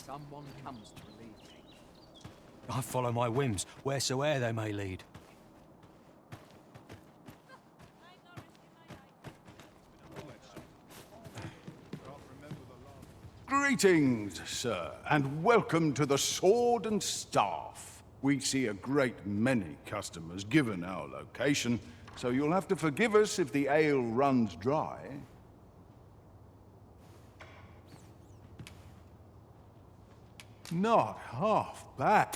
someone comes to relieve me. I follow my whims, wheresoe'er they may lead. Greetings, sir, and welcome to the Sword and Staff. We see a great many customers given our location, so you'll have to forgive us if the ale runs dry. Not half bad.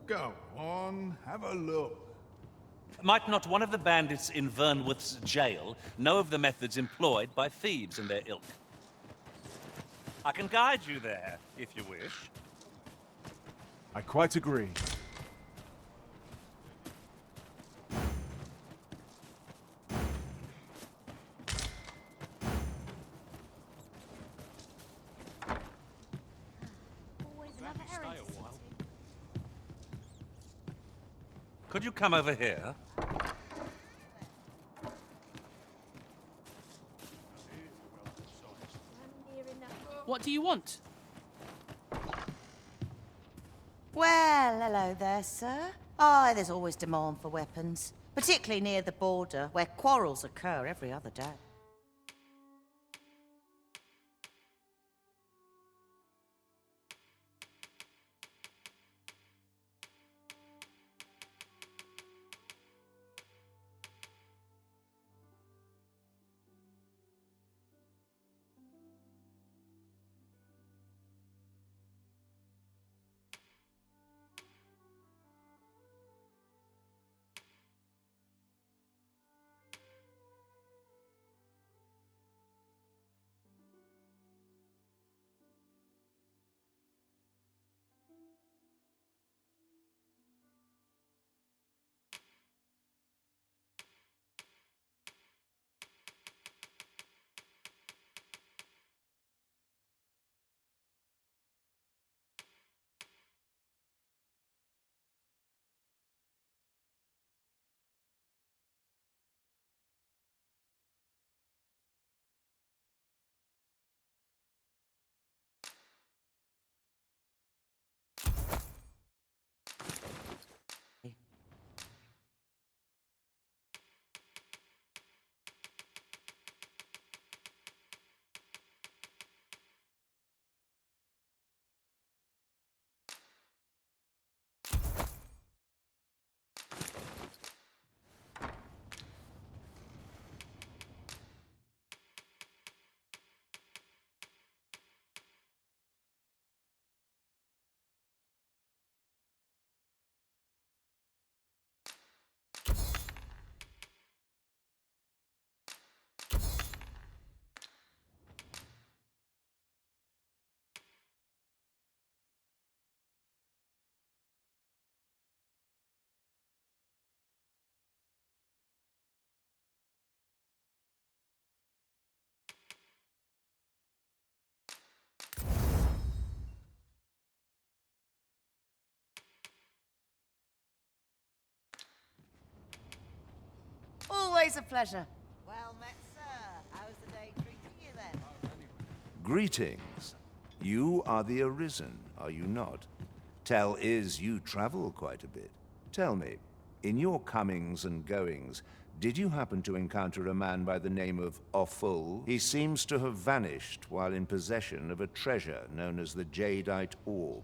Go on, have a look. Might not one of the bandits in Vernworth's jail know of the methods employed by thieves and their ilk? I can guide you there, if you wish. I quite agree. Could you come over here? What do you want? Well, hello there, sir. Oh, there's always demand for weapons, particularly near the border, where quarrels occur every other day. Always a pleasure. Well met, sir. How's the day treating you then? Greetings. You are the Arisen, are you not? Tell is you travel quite a bit. Tell me, in your comings and goings, did you happen to encounter a man by the name of Offul? He seems to have vanished while in possession of a treasure known as the Jadeite Orb.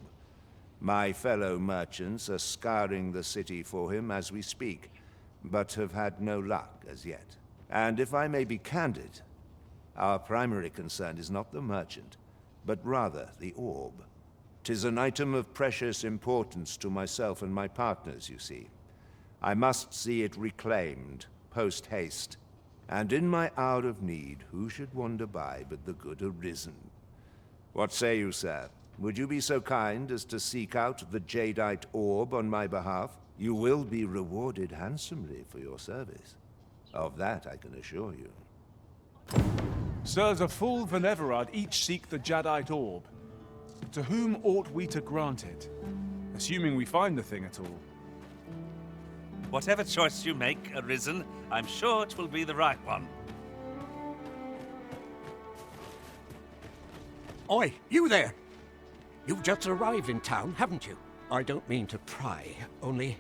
My fellow merchants are scouring the city for him as we speak, but have had no luck as yet. And if I may be candid, our primary concern is not the merchant, but rather the orb. 'Tis an item of precious importance to myself and my partners, you see. I must see it reclaimed, post-haste. And in my hour of need, who should wander by but the good Arisen? What say you, sir? Would you be so kind as to seek out the Jadeite Orb on my behalf? You will be rewarded handsomely for your service. Of that I can assure you. Sirs of full Veneverad each seek the Jadeite Orb. To whom ought we to grant it? Assuming we find the thing at all. Whatever choice you make, Arisen, I'm sure it will be the right one. Oi, you there! You've just arrived in town, haven't you? I don't mean to pry, only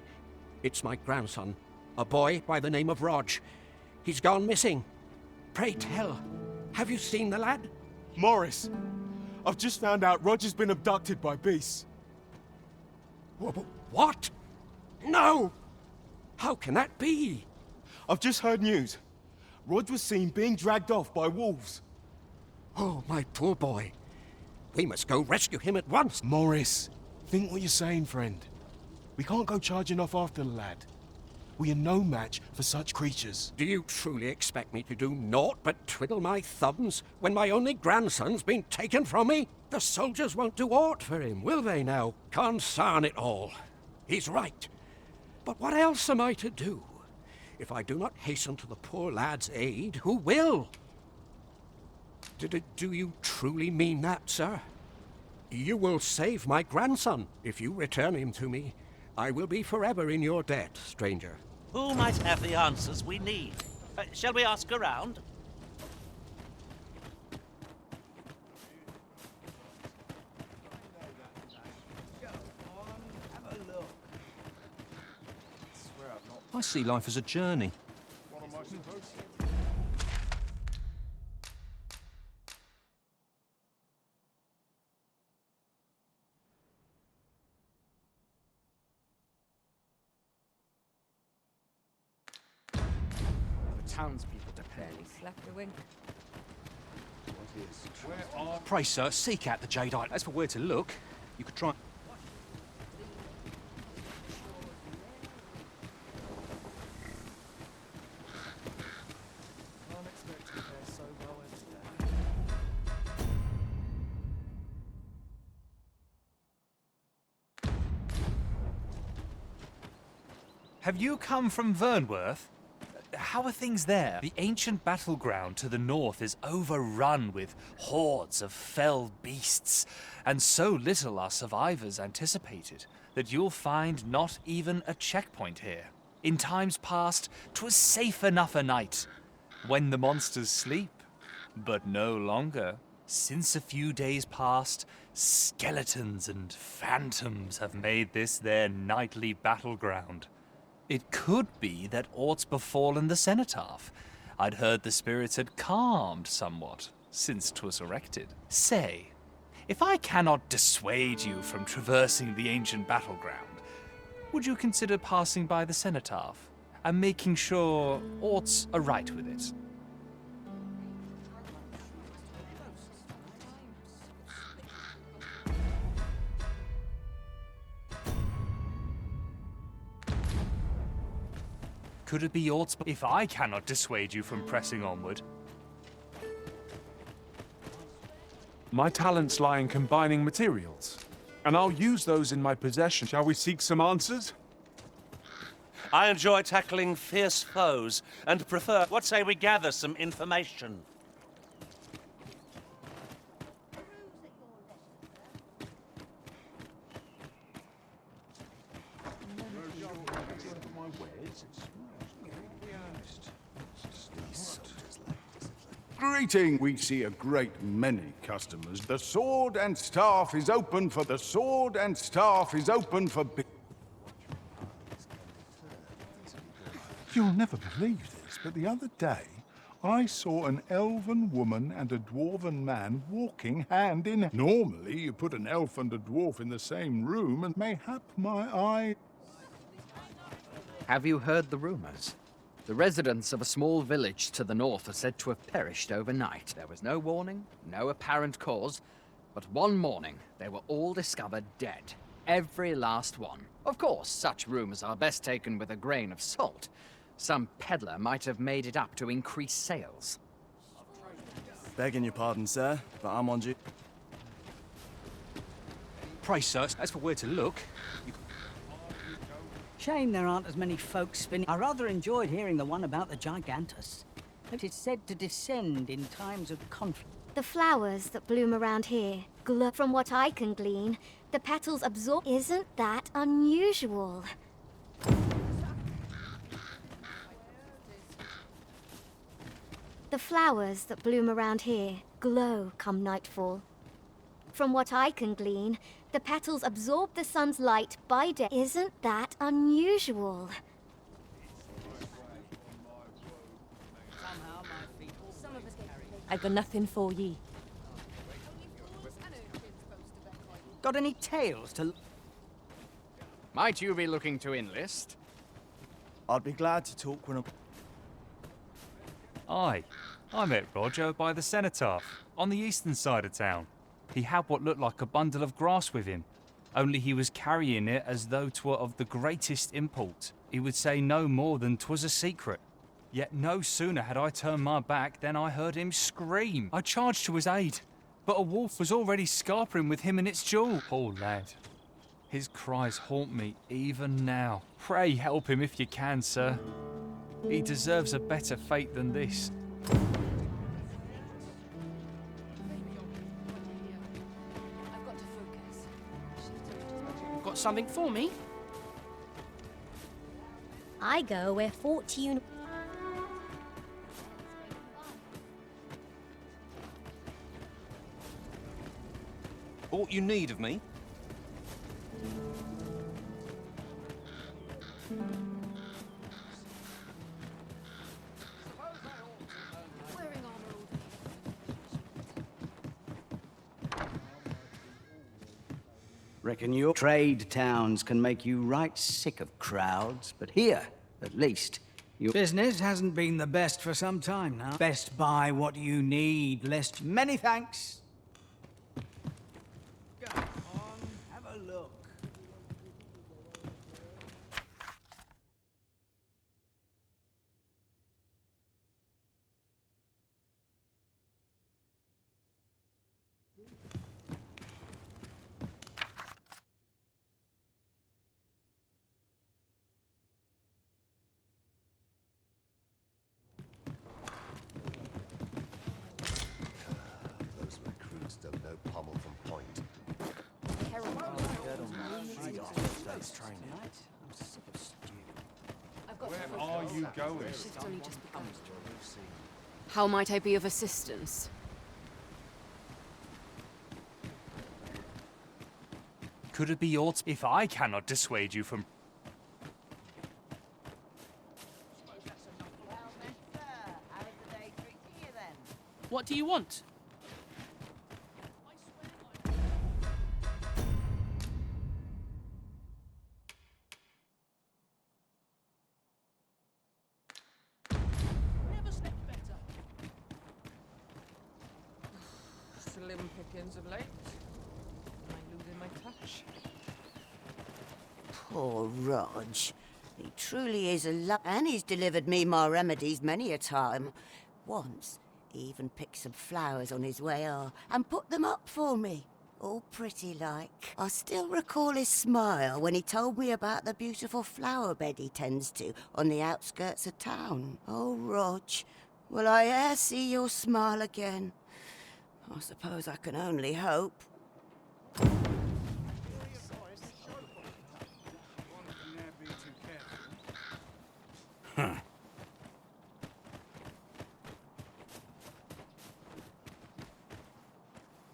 it's my grandson, a boy by the name of Rog. He's gone missing. Pray tell, have you seen the lad? Morris, I've just found out Roger's been abducted by beasts. What? No! How can that be? I've just heard news. Rog was seen being dragged off by wolves. Oh, my poor boy. We must go rescue him at once. Morris, think what you're saying, friend. We can't go charging off after the lad. We are no match for such creatures. Do you truly expect me to do naught but twiddle my thumbs when my only grandson's been taken from me? The soldiers won't do aught for him, will they now? Consarn it all. He's right. But what else am I to do? If I do not hasten to the poor lad's aid, who will? Do you truly mean that, sir? You will save my grandson if you return him to me. I will be forever in your debt, stranger. Who might have the answers we need? Shall we ask around? I see life as a journey. Townspeople to pay. Slapped a wink. Pray, sir, seek out the jadeite. As for where to look, you could try... Have you come from Vernworth? How are things there? The ancient battleground to the north is overrun with hordes of fell beasts, and so little are survivors anticipated that you'll find not even a checkpoint here. In times past, 'twas safe enough a night, when the monsters sleep, but no longer. Since a few days past, skeletons and phantoms have made this their nightly battleground. It could be that aught's befallen the cenotaph. I'd heard the spirits had calmed somewhat since 'twas erected. Say, if I cannot dissuade you from traversing the ancient battleground, would you consider passing by the cenotaph and making sure aught's aright with it? Could it be aught's... If I cannot dissuade you from pressing onward? My talents lie in combining materials, and I'll use those in my possession. Shall we seek some answers? I enjoy tackling fierce foes, and prefer... What say we gather some information? Greeting! We see a great many customers. The sword and staff is open for the sword and staff is open for... You'll never believe this, but the other day, I saw an elven woman and a dwarven man walking hand in hand. Normally, you put an elf and a dwarf in the same room, and mayhap my eye... Have you heard the rumors? The residents of a small village to the north are said to have perished overnight. There was no warning, no apparent cause, but one morning they were all discovered dead. Every last one. Of course, such rumors are best taken with a grain of salt. Some peddler might have made it up to increase sales. Begging your pardon, sir, but I'm on duty. Pray, sir, as for where to look, you... Shame there aren't as many folks spinning. I rather enjoyed hearing the one about the Gigantus. It is said to descend in times of conflict. The flowers that bloom around here glow. From what I can glean, the petals absorb. Isn't that unusual? The flowers that bloom around here glow come nightfall. From what I can glean, the petals absorb the sun's light by day. Isn't that unusual? I got nothing for ye. Got any tales to... Might you be looking to enlist? I'd be glad to talk when I'm... Aye, I met Roger by the cenotaph, on the eastern side of town. He had what looked like a bundle of grass with him, only he was carrying it as though 'twere of the greatest import. He would say no more than 'twas a secret. Yet no sooner had I turned my back than I heard him scream. I charged to his aid, but a wolf was already scarpering with him and its jewel. Poor lad. His cries haunt me even now. Pray help him if you can, sir. He deserves a better fate than this. Got something for me? I go where fortune... Aught you need of me? Reckon your trade towns can make you right sick of crowds, but here, at least, your business hasn't been the best for some time now. Best buy what you need, lest... Many thanks. Go on, have a look. Those recruits don't know pommel from point. Where are you going? How might I be of assistance? Could it be aught if I cannot dissuade you from... What do you want? Never slept better. Slim pickings of late. Am I losing my touch? Poor Rog. He truly is a and he's delivered me my remedies many a time. Once, he even picked some flowers on his way and put them up for me. All pretty like. I still recall his smile when he told me about the beautiful flower bed he tends to on the outskirts of town. Oh, Rog, will I e'er see your smile again? I suppose I can only hope.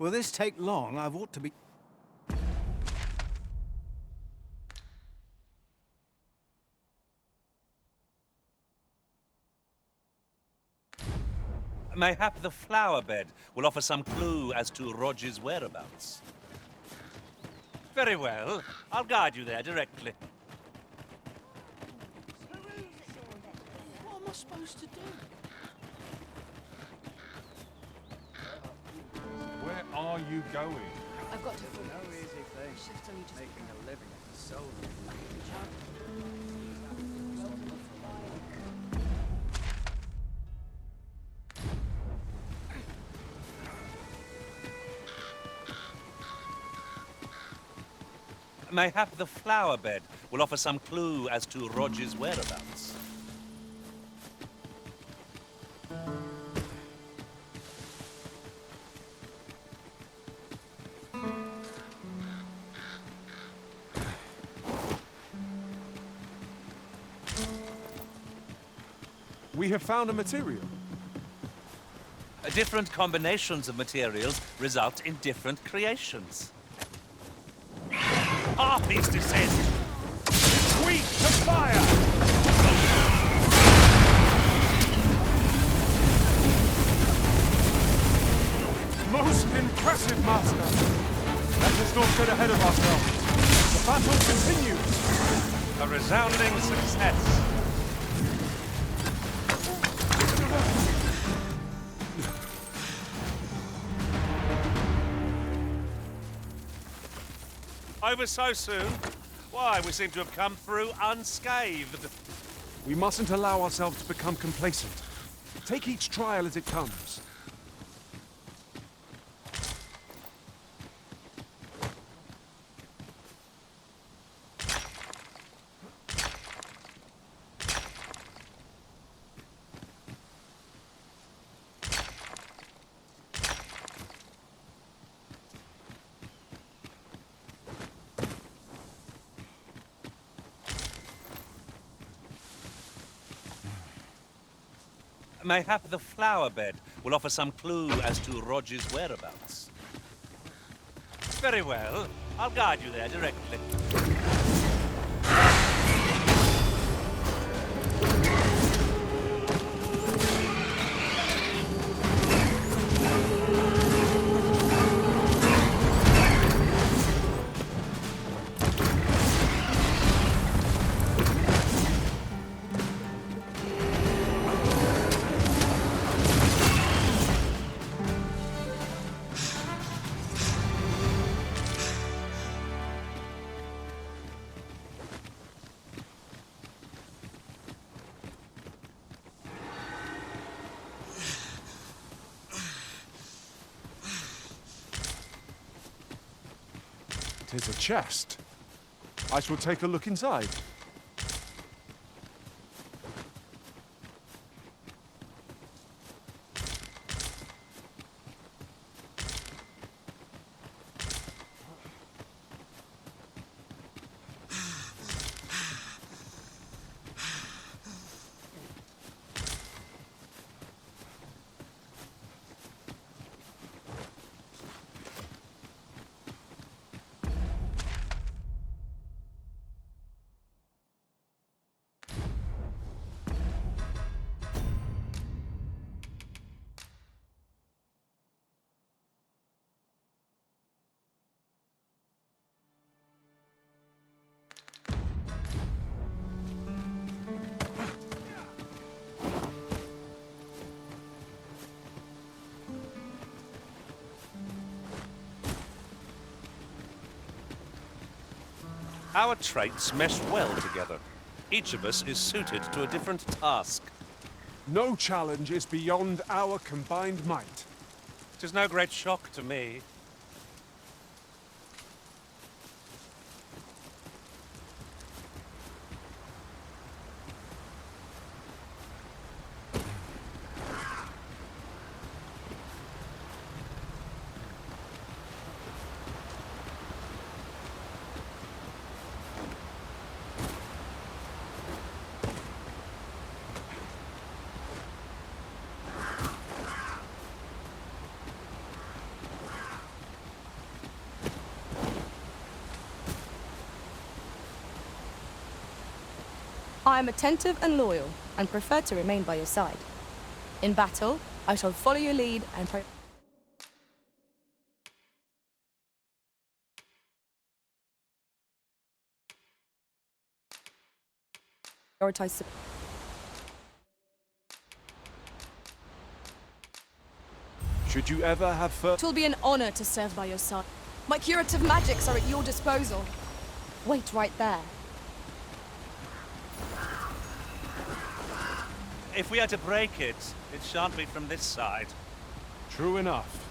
Will this take long? I've ought to be... Mayhap the flower bed will offer some clue as to Roger's whereabouts. Very well. I'll guide you there directly. What am I supposed to do? Where are you going? I've got to focus. No easy thing. Shift only just Making a living at the soul. Mayhap the flower bed will offer some clue as to Roger's whereabouts. We have found a material. Different combinations of materials result in different creations. Harpies descend! Sweep to fire! Most impressive, Master! Let us not get ahead of ourselves. The battle continues! A resounding success. Over so soon? Why, we seem to have come through unscathed. We mustn't allow ourselves to become complacent. Take each trial as it comes. Mayhap the flower bed will offer some clue as to Roger's whereabouts. Very well. I'll guide you there directly. Tis a chest. I shall take a look inside. Our traits mesh well together. Each of us is suited to a different task. No challenge is beyond our combined might. 'Tis no great shock to me. I am attentive and loyal, and prefer to remain by your side. In battle, I shall follow your lead and prioritize. Should you ever have It will be an honor to serve by your side. My curative magics are at your disposal. Wait right there. If we are to break it, it shan't be from this side. True enough.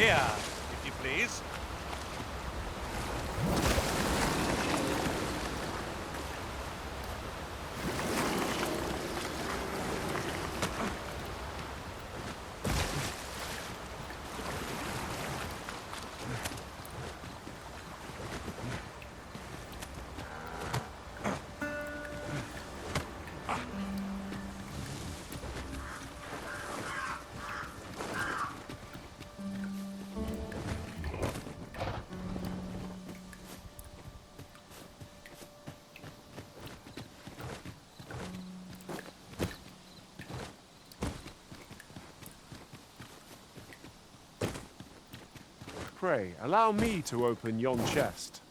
Here, if you please. Pray, allow me to open yon chest.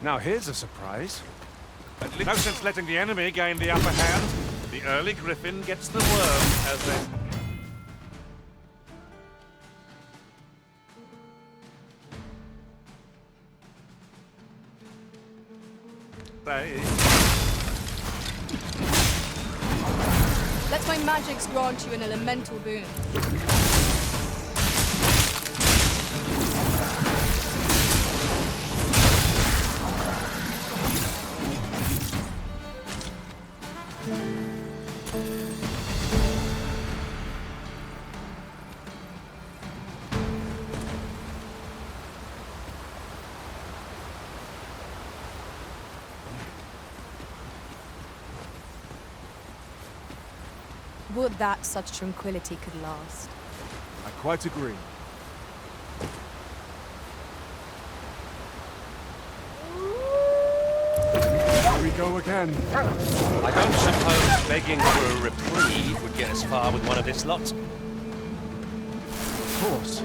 Now here's a surprise. No sense letting the enemy gain the upper hand. The early griffin gets the worm, as they... Let my magics grant you an elemental boon. Would that such tranquility could last. I quite agree. Here we go again. I don't suppose begging for a reprieve would get us far with one of this lot. Of course.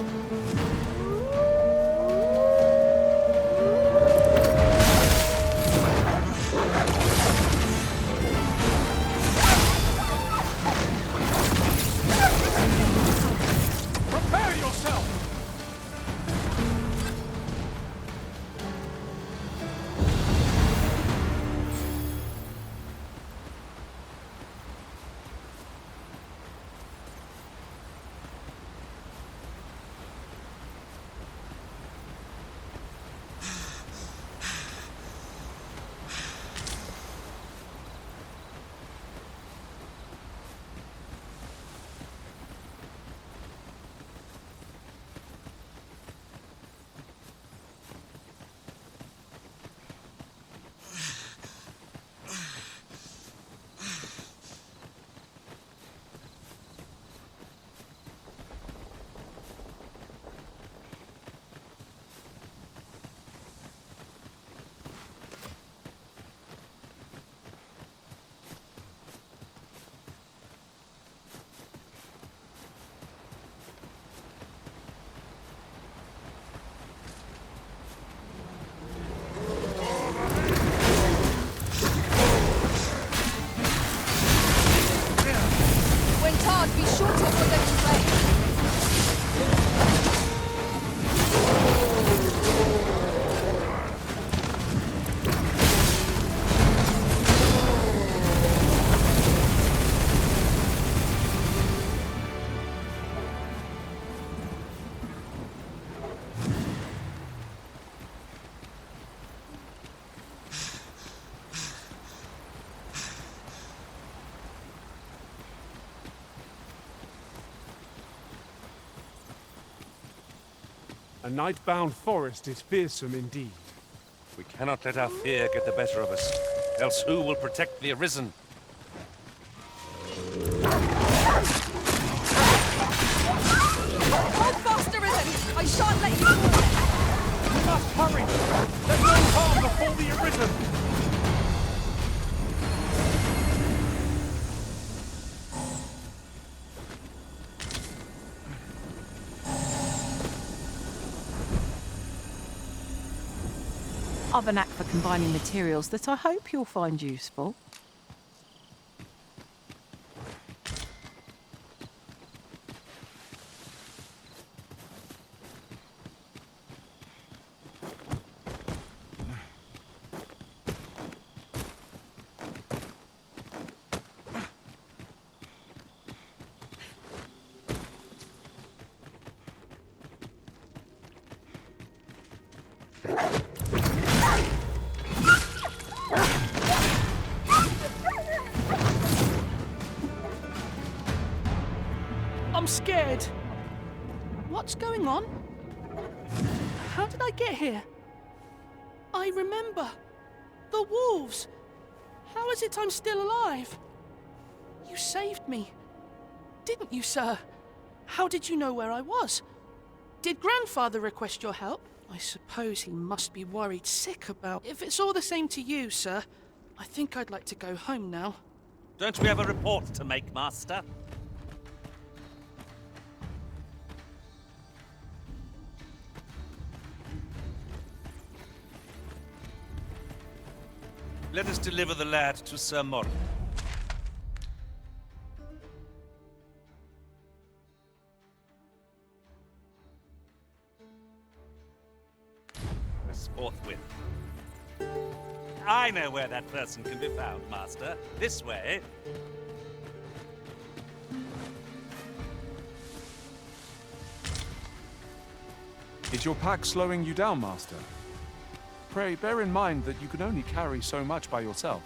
Be sure to avoid them flame. A night-bound forest is fearsome indeed. We cannot let our fear get the better of us, else who will protect the Arisen? Hold fast, Arisen! I shan't let you fall! We must hurry! There's no harm before the Arisen! I've a knack for combining materials that I hope you'll find useful. I'm scared. What's going on? How did I get here? I remember. The wolves. How is it I'm still alive? You saved me. Didn't you, sir? How did you know where I was? Did Grandfather request your help? I suppose he must be worried sick about... If it's all the same to you, sir, I think I'd like to go home now. Don't we have a report to make, Master? Let us deliver the lad to Sir Morris. Forthwith. I know where that person can be found, Master. This way. Is your pack slowing you down, Master? Pray, bear in mind that you can only carry so much by yourself.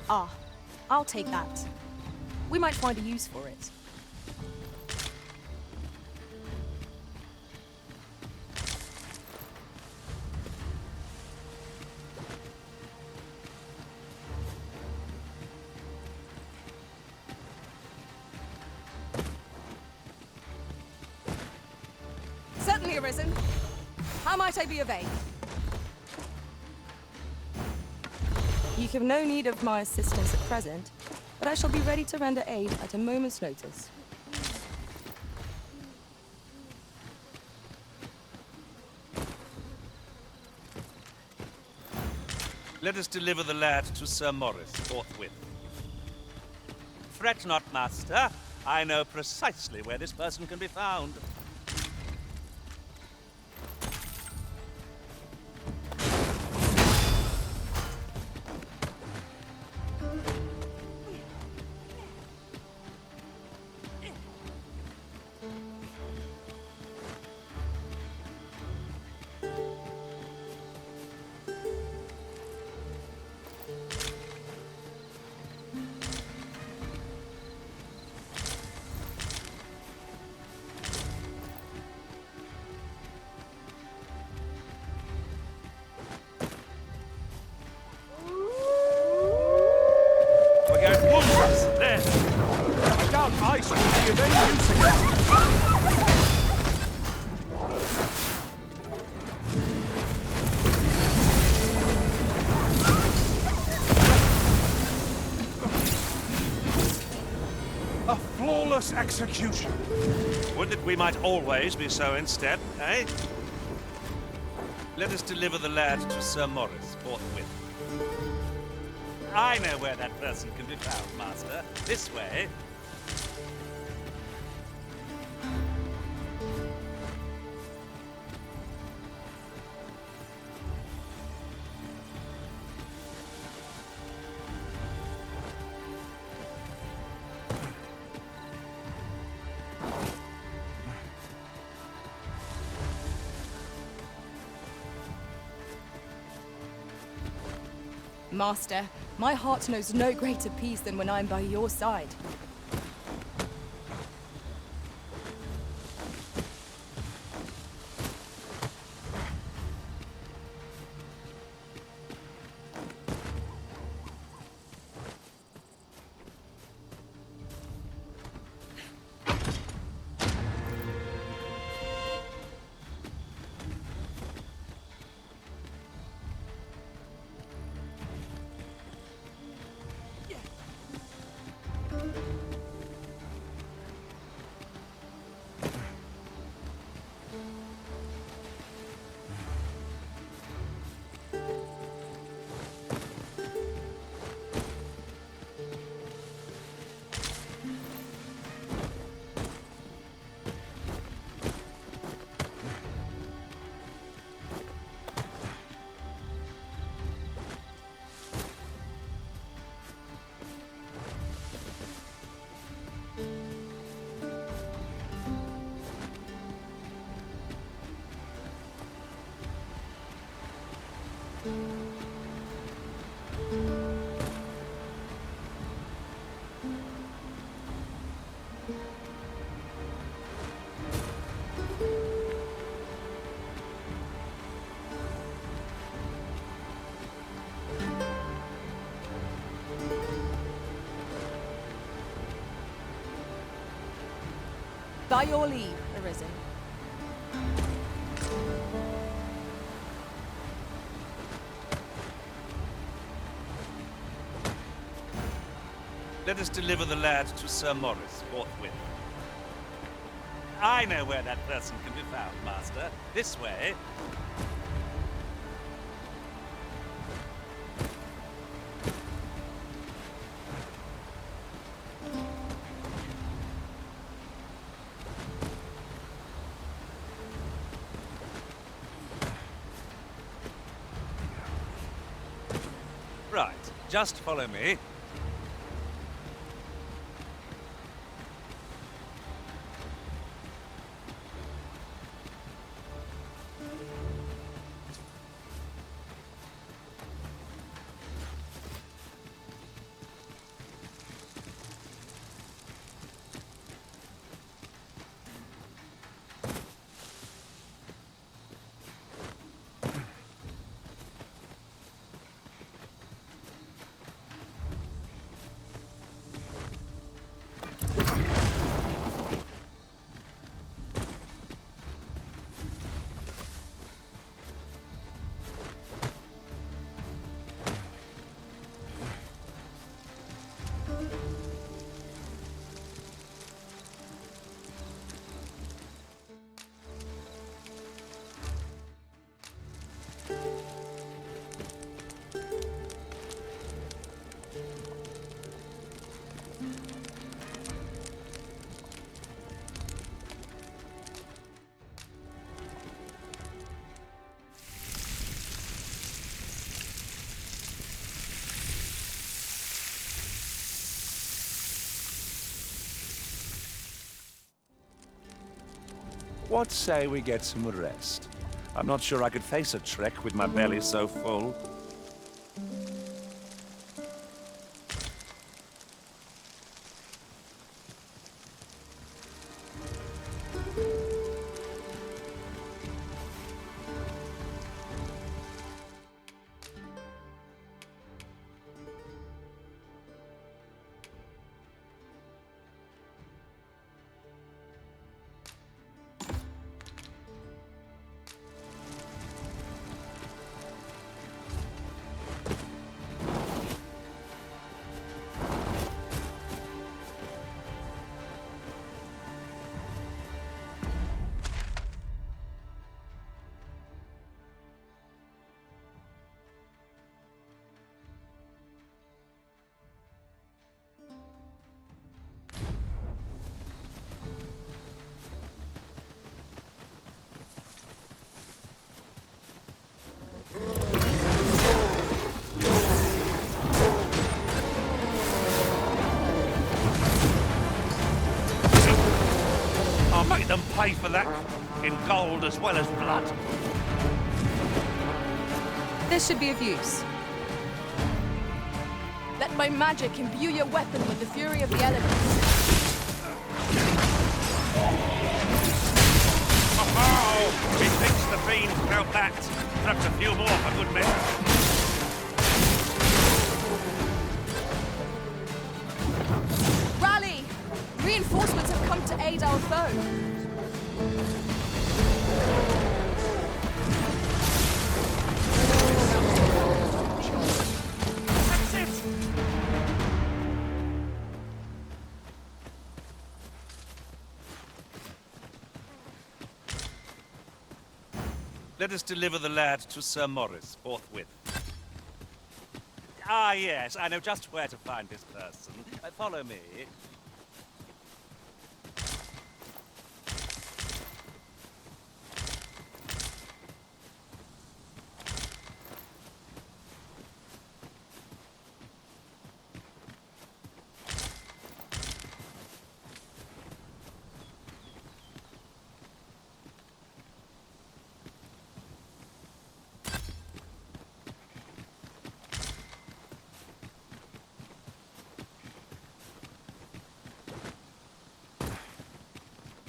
Ah, I'll take that. We might find a use for it. Certainly, Arisen. How might I be of aid? You have no need of my assistance at present, but I shall be ready to render aid at a moment's notice. Let us deliver the lad to Sir Morris forthwith. Fret not, Master. I know precisely where this person can be found. I doubt ice will be of any use against a flawless execution. Would that we might always be so instead, eh? Let us deliver the lad to Sir Morris forthwith. I know where that person can be found, Master. This way. Master, my heart knows no greater peace than when I'm by your side. By your leave, Arisen. Let us deliver the lad to Sir Morris forthwith. I know where that person can be found, Master. This way. Right, just follow me. What say we get some rest? I'm not sure I could face a trek with my belly so full. I'll make them pay for that in gold as well as blood. This should be of use. Let my magic imbue your weapon with the fury of the elements. Oh, methinks the fiend felt that. Perhaps a few more for good measure. Rally! Reinforcements have come to aid our foe. That's it! Let us deliver the lad to Sir Morris forthwith. Ah, yes, I know just where to find this person. Follow me.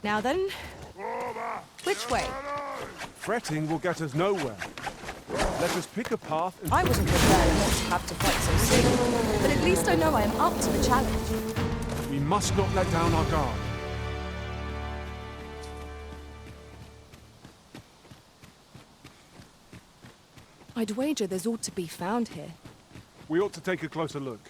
Now then, which way? Fretting will get us nowhere. Let us pick a path and... I wasn't prepared not to have to fight so soon, but at least I know I am up to the challenge. We must not let down our guard. I'd wager there's ought to be found here. We ought to take a closer look.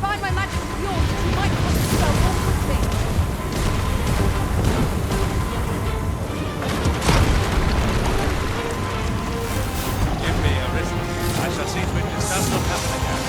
combine my magic with yours, you might cast the spell more quickly. Give me a wrist. I shall see to it this does not happen again.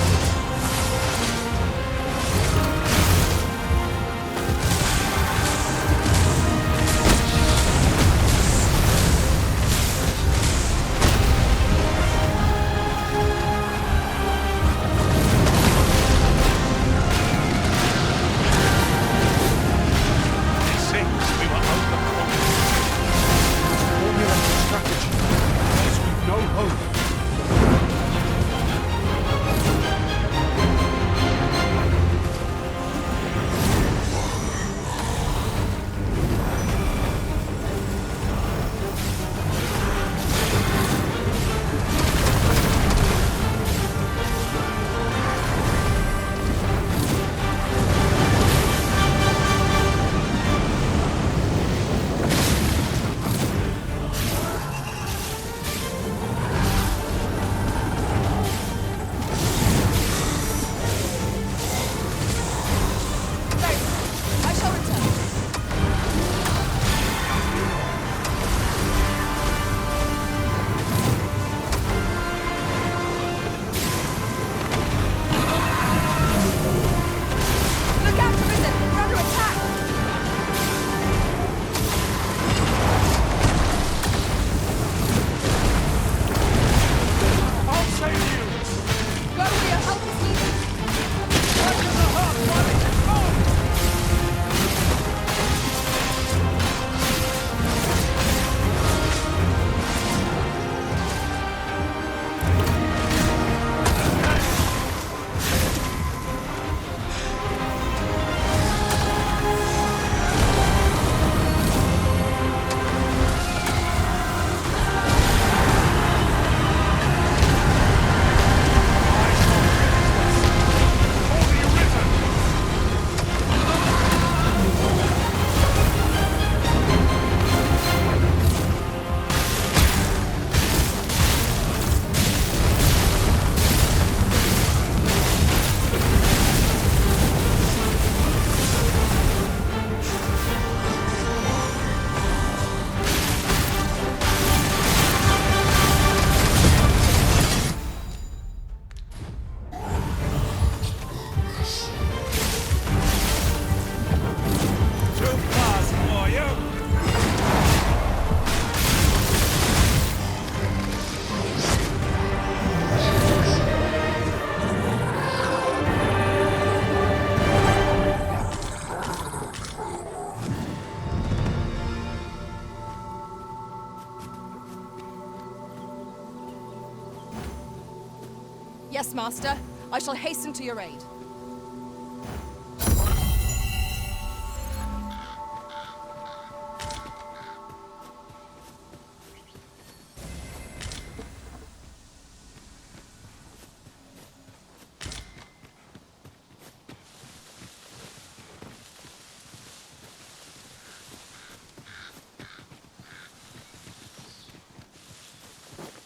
Yes, Master. I shall hasten to your aid.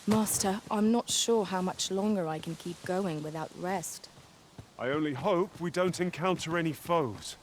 Master, I'm not sure how much longer I can keep going without rest. I only hope we don't encounter any foes.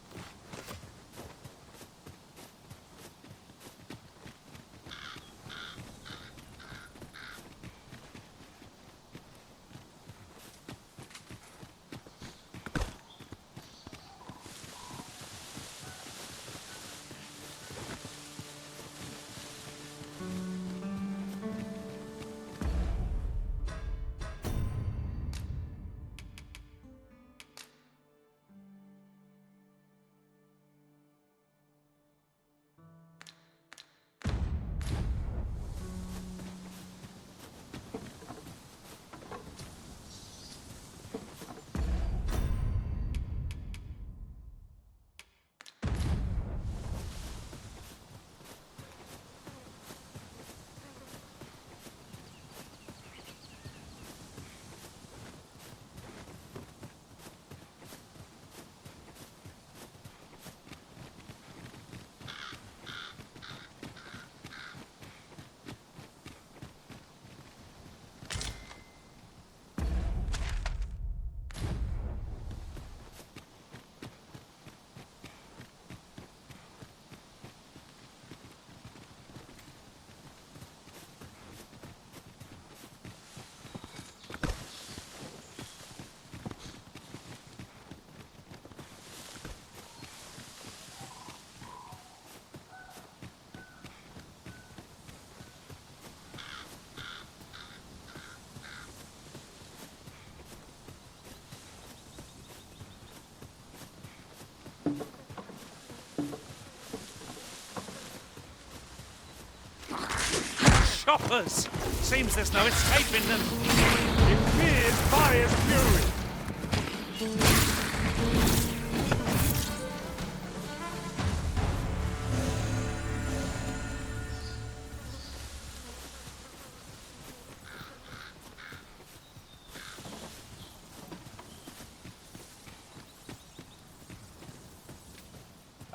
choppers! Seems there's no escaping them. It fears fire's fury.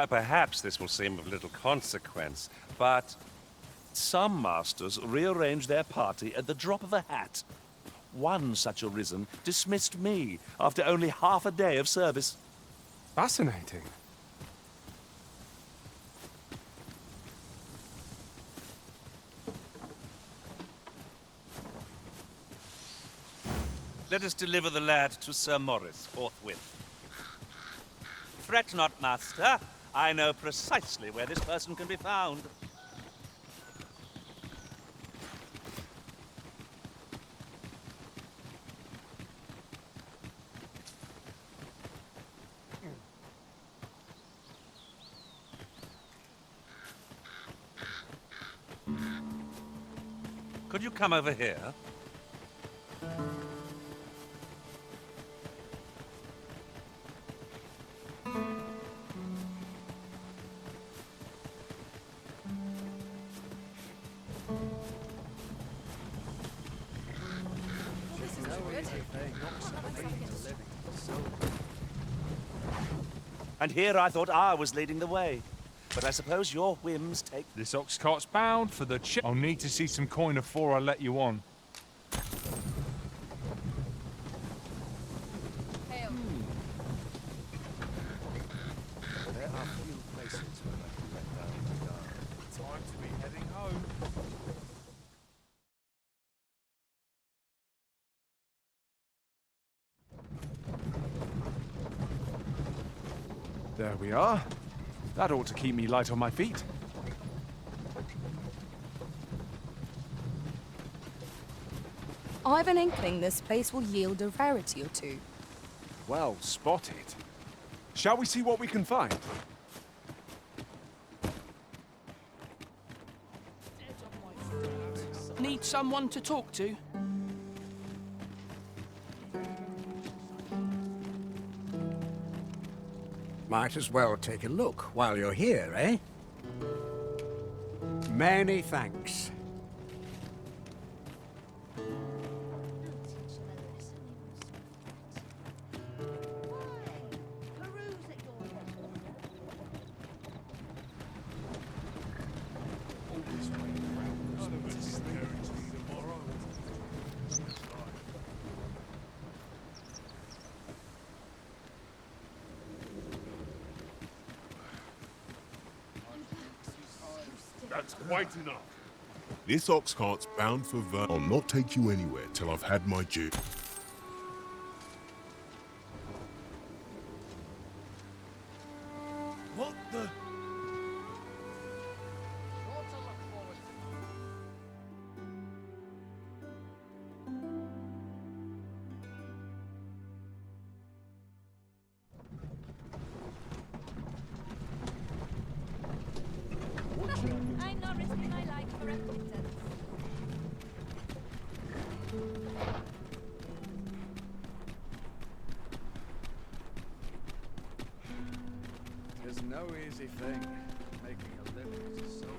Perhaps this will seem of little consequence, but some masters rearrange their party at the drop of a hat. One such arisen dismissed me after only half a day of service. Fascinating. Let us deliver the lad to Sir Maurice forthwith. Fret not, master. I know precisely where this person can be found. Could you come over here? And here I thought I was leading the way. But I suppose your whims take... This ox cart's bound for the I'll need to see some coin before I let you on. There are few places where I can let down the guard. Time to be heading home. There we are. That ought to keep me light on my feet. I've an inkling this place will yield a rarity or two. Well spotted. Shall we see what we can find? Need someone to talk to? Might as well take a look while you're here, eh? Many thanks. That's quite enough. This ox cart's bound for Ver. I'll not take you anywhere till I've had my due. What the? I'm not risking my life for a pittance. There's no easy thing, making a living as a soldier.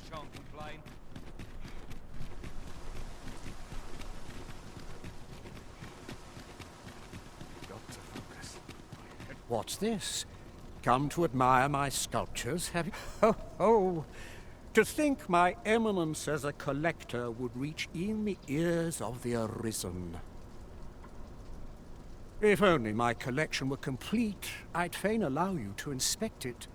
shan't complain. What's this? Come to admire my sculptures, have you? Ho, ho! To think my eminence as a collector would reach in the ears of the Arisen. If only my collection were complete, I'd fain allow you to inspect it.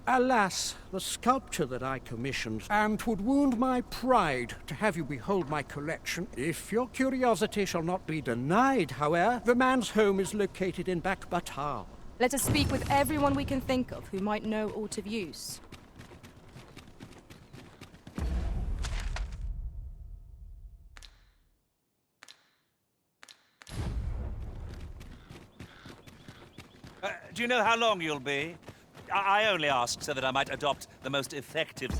Alas, the sculpture that I commissioned, and 'twould wound my pride to have you behold my collection. If your curiosity shall not be denied, however, the man's home is located in Batal. Let us speak with everyone we can think of who might know aught of use. Do you know how long you'll be? I only ask so that I might adopt the most effective...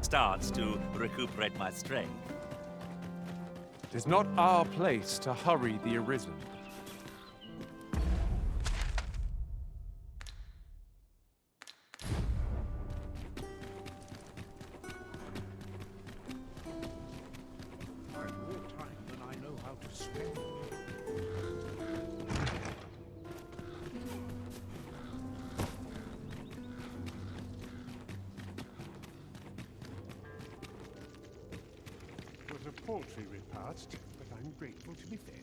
stance to recuperate my strength. It is not our place to hurry the Arisen. It was a paltry repast, but I'm grateful to be fed.